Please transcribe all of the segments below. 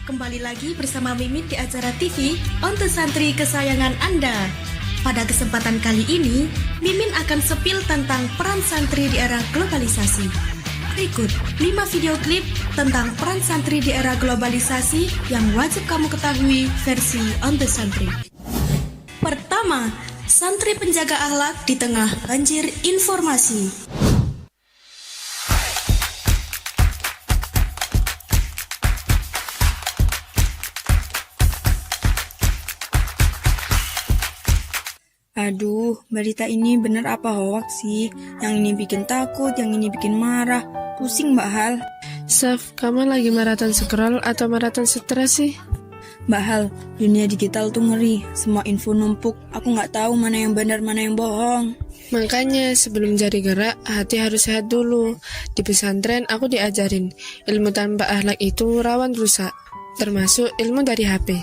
Kembali lagi bersama Mimin di acara TV Untuk Santri kesayangan Anda. Pada kesempatan kali ini, Mimin akan sepil tentang peran santri di era globalisasi. Berikut 5 video klip tentang peran santri di era globalisasi yang wajib kamu ketahui versi Untuk Santri. Pertama, santri penjaga akhlak di tengah banjir informasi. Aduh, berita ini bener apa hoax sih? Yang ini bikin takut, yang ini bikin marah. Pusing Mbak Hal. Saf, kamu lagi maraton scroll atau maraton stres sih? Mbak Hal, dunia digital tuh ngeri. Semua info numpuk. Aku nggak tahu mana yang benar, mana yang bohong. Makanya sebelum jari gerak, hati harus sehat dulu. Di pesantren aku diajarin, ilmu tanpa akhlak itu rawan rusak. Termasuk ilmu dari HP.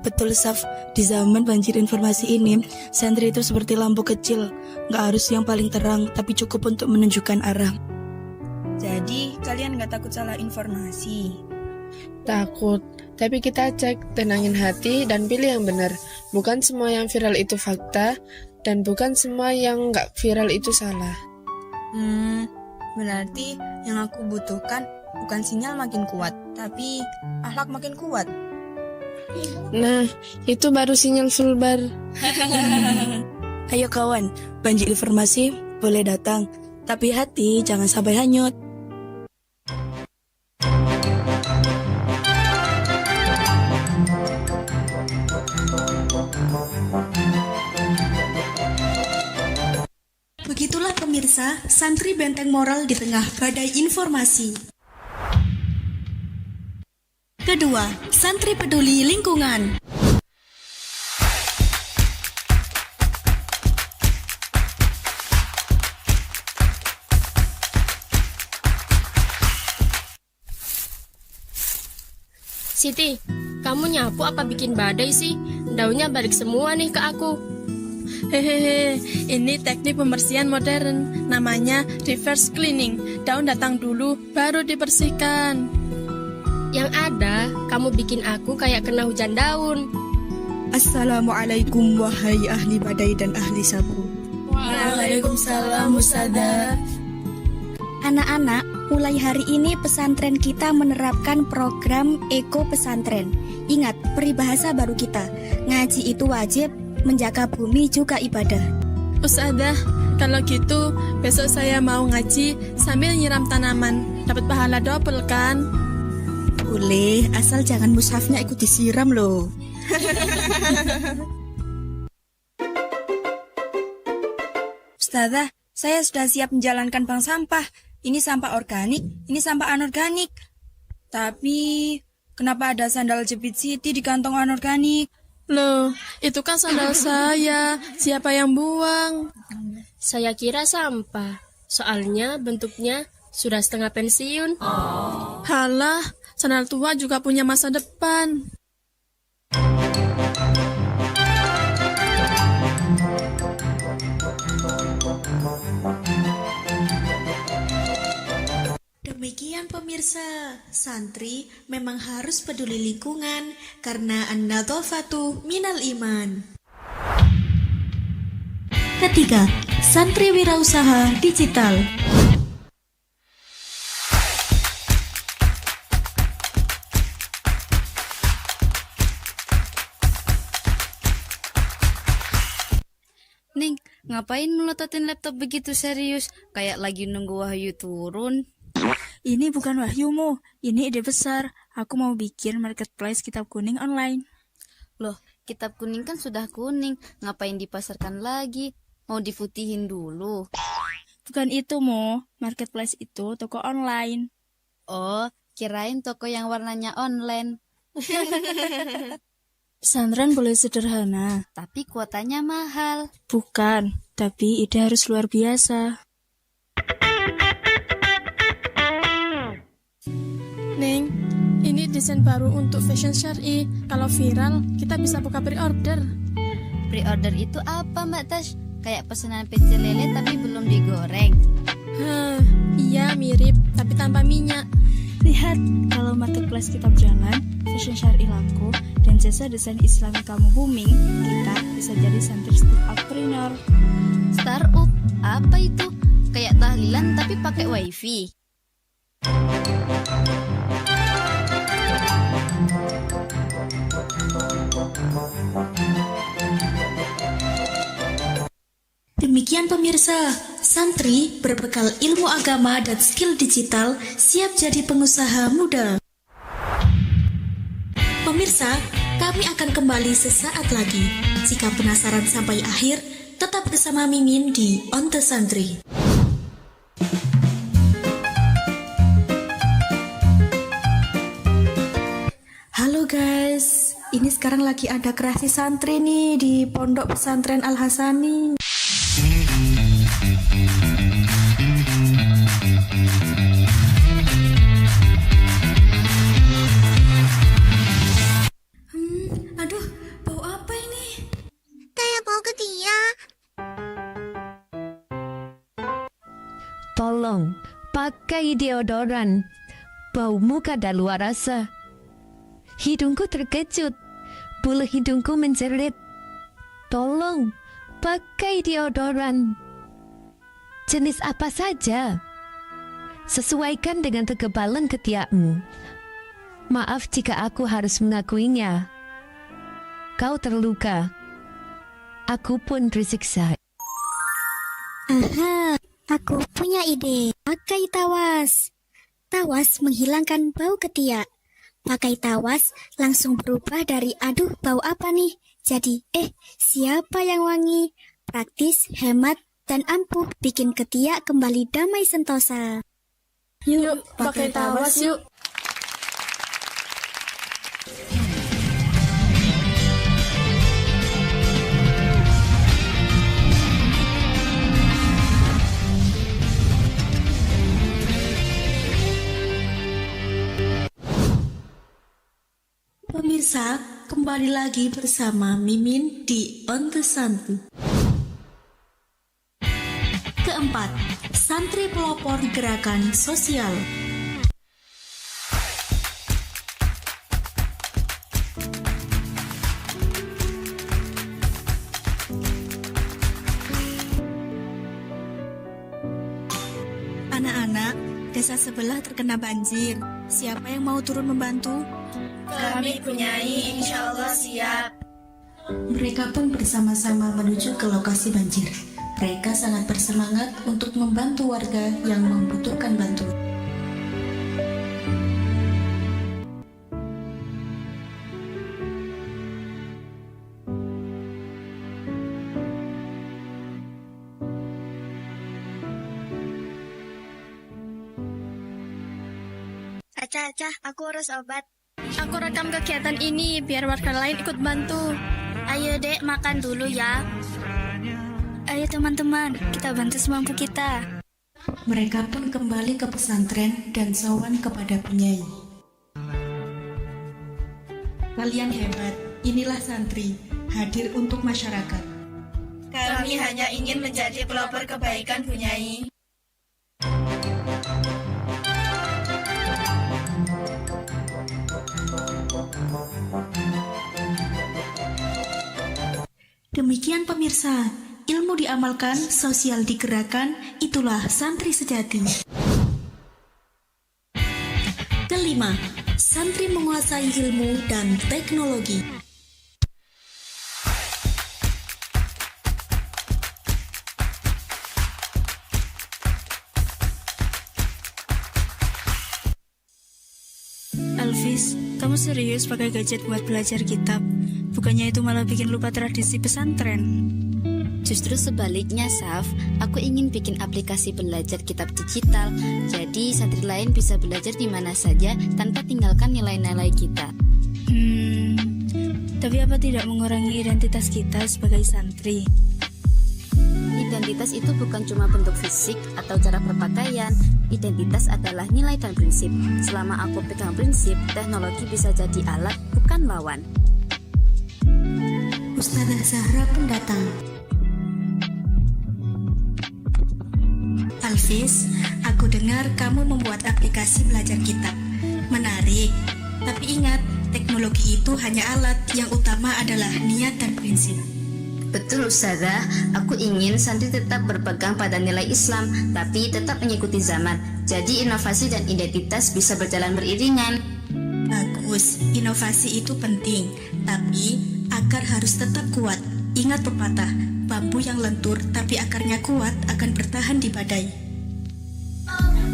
Betul Saf, di zaman banjir informasi ini, santri itu seperti lampu kecil, nggak harus yang paling terang, tapi cukup untuk menunjukkan arah. Jadi, kalian nggak takut salah informasi? Takut, tapi kita cek, tenangin hati dan pilih yang benar. Bukan semua yang viral itu fakta, dan bukan semua yang nggak viral itu salah. Berarti yang aku butuhkan bukan sinyal makin kuat, tapi akhlak makin kuat. Nah, itu baru sinyal full bar. Ayo kawan, banjir informasi boleh datang, tapi hati jangan sampai hanyut. Begitulah pemirsa, santri benteng moral di tengah badai informasi. Kedua, santri peduli lingkungan. Siti, kamu nyapu apa bikin badai sih? Daunnya balik semua nih ke aku. Hehehe, ini teknik pembersihan modern, namanya reverse cleaning. Daun datang dulu, baru dibersihkan. Yang ada, kamu bikin aku kayak kena hujan daun. Assalamualaikum wahai ahli badai dan ahli sapu. Waalaikumsalam Ustazah. Anak-anak, mulai hari ini pesantren kita menerapkan program Eko Pesantren. Ingat, peribahasa baru kita. Ngaji itu wajib, menjaga bumi juga ibadah. Ustazah, kalau gitu besok saya mau ngaji sambil nyiram tanaman. Dapat pahala double kan? Boleh, asal jangan mushafnya ikut disiram loh. Ustazah, saya sudah siap menjalankan bank sampah. Ini sampah organik, ini sampah anorganik. Tapi, kenapa ada sandal jepit Siti di kantong anorganik? Loh, itu kan sandal saya. Siapa yang buang? Saya kira sampah, soalnya bentuknya sudah setengah pensiun. Halah, sandal tua juga punya masa depan. Demikian pemirsa, santri memang harus peduli lingkungan karena an-nadhafatu minal iman. Ketiga, santri wirausaha digital. Ning, ngapain melototin laptop begitu serius? Kayak lagi nunggu Wahyu turun. Ini bukan wahyumu, ini ide besar. Aku mau bikin marketplace kitab kuning online. Loh, kitab kuning kan sudah kuning. Ngapain dipasarkan lagi? Mau diputihin dulu? Bukan itu, Mo. Marketplace itu toko online. Oh, kirain toko yang warnanya online. Pesantren boleh sederhana. Tapi kuotanya mahal. Bukan, tapi ide harus luar biasa. Neng, ini desain baru untuk fashion syar'i. Kalau viral, kita bisa buka pre-order. Pre-order itu apa, Mbak Tash? Kayak pesanan pecel lele tapi belum digoreng. Iya mirip, tapi tanpa minyak. Lihat, kalau marketplace kita berjalan, fashion syar'i laku, dan jasa desain Islami kamu booming, kita bisa jadi santri startupreneur. Startup? Apa itu? Kayak tahlilan tapi pakai wifi. Demikian pemirsa, santri berbekal ilmu agama dan skill digital siap jadi pengusaha muda. Pemirsa, kami akan kembali sesaat lagi. Jika penasaran sampai akhir, tetap bersama Mimin di On The Santri. Halo guys, ini sekarang lagi ada kreasi santri nih di Pondok Pesantren Al Hasani. Aduh, bau apa ini? Kayak bau ketiak. Tolong, pakai deodoran. Baumu kadaluarasa. Hidungku terkejut. Bulu hidungku menjerit. Tolong, pakai deodoran. Jenis apa saja? Sesuaikan dengan kekebalan ketiakmu. Maaf jika aku harus mengakuinya. Kau terluka. Aku pun tersiksa. Aha, aku punya ide. Pakai tawas. Tawas menghilangkan bau ketiak. Pakai tawas langsung berubah dari aduh bau apa nih jadi siapa yang wangi. Praktis, hemat, dan ampuh bikin ketiak kembali damai sentosa. Yuk, pakai tawas yuk. Pemirsa, kembali lagi bersama Mimin di On The Santri. Keempat, santri pelopor gerakan sosial. Anak-anak, desa sebelah terkena banjir. Siapa yang mau turun membantu? Kami punyai, insya Allah siap. Mereka pun bersama-sama menuju ke lokasi banjir. Mereka sangat bersemangat untuk membantu warga yang membutuhkan bantuan. Acah, aku urus obat. Aku rekam kegiatan ini biar warga lain ikut bantu. Ayo dek, makan dulu ya. Ayo teman-teman, kita bantu semampu kita. Mereka pun kembali ke pesantren dan sowan kepada penyai. Kalian hebat, inilah santri, hadir untuk masyarakat. Kami hanya ingin menjadi pelopor kebaikan, Bu Nyai. Demikian pemirsa, ilmu diamalkan, sosial digerakkan, itulah santri sejati. Kelima, santri menguasai ilmu dan teknologi. Elvis, kamu serius pakai gadget buat belajar kitab? Bukannya itu malah bikin lupa tradisi pesantren. Justru sebaliknya, Saf. Aku ingin bikin aplikasi belajar kitab digital. Jadi santri lain bisa belajar di mana saja tanpa tinggalkan nilai-nilai kita. Tapi apa tidak mengurangi identitas kita sebagai santri? Identitas itu bukan cuma bentuk fisik atau cara berpakaian. Identitas adalah nilai dan prinsip. Selama aku pegang prinsip, teknologi bisa jadi alat, bukan lawan. Ustazah Zahra pun datang. Alvis, aku dengar kamu membuat aplikasi belajar kitab. Menarik. Tapi ingat, teknologi itu hanya alat, yang utama adalah niat dan prinsip. Betul Ustazah, aku ingin santri tetap berpegang pada nilai Islam, tapi tetap mengikuti zaman. Jadi inovasi dan identitas bisa berjalan beriringan. Bagus, inovasi itu penting, tapi akar harus tetap kuat. Ingat pepatah, bambu yang lentur tapi akarnya kuat akan bertahan di badai.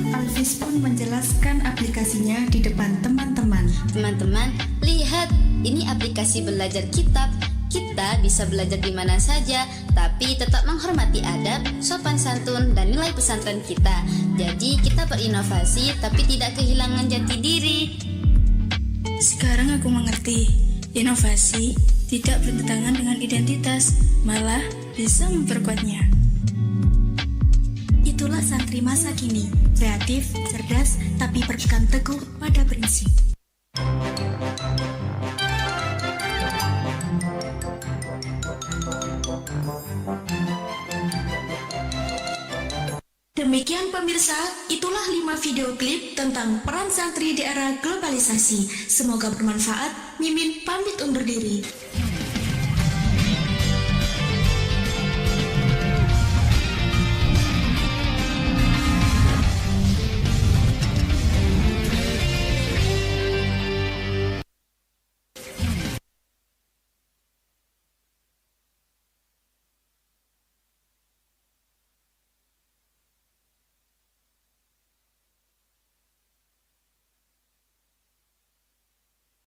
Alvis pun menjelaskan aplikasinya di depan teman-teman. Teman-teman, lihat, ini aplikasi belajar kitab. Kita bisa belajar di mana saja, tapi tetap menghormati adab, sopan santun, dan nilai pesantren kita. Jadi kita berinovasi, tapi tidak kehilangan jati diri. Sekarang aku mengerti, inovasi tidak bertentangan dengan identitas, malah bisa memperkuatnya. Itulah santri masa kini, kreatif, cerdas, tapi berpegang teguh pada prinsip. Demikian pemirsa, itulah 5 video klip tentang peran santri di era globalisasi. Semoga bermanfaat. Mimin pamit undur diri.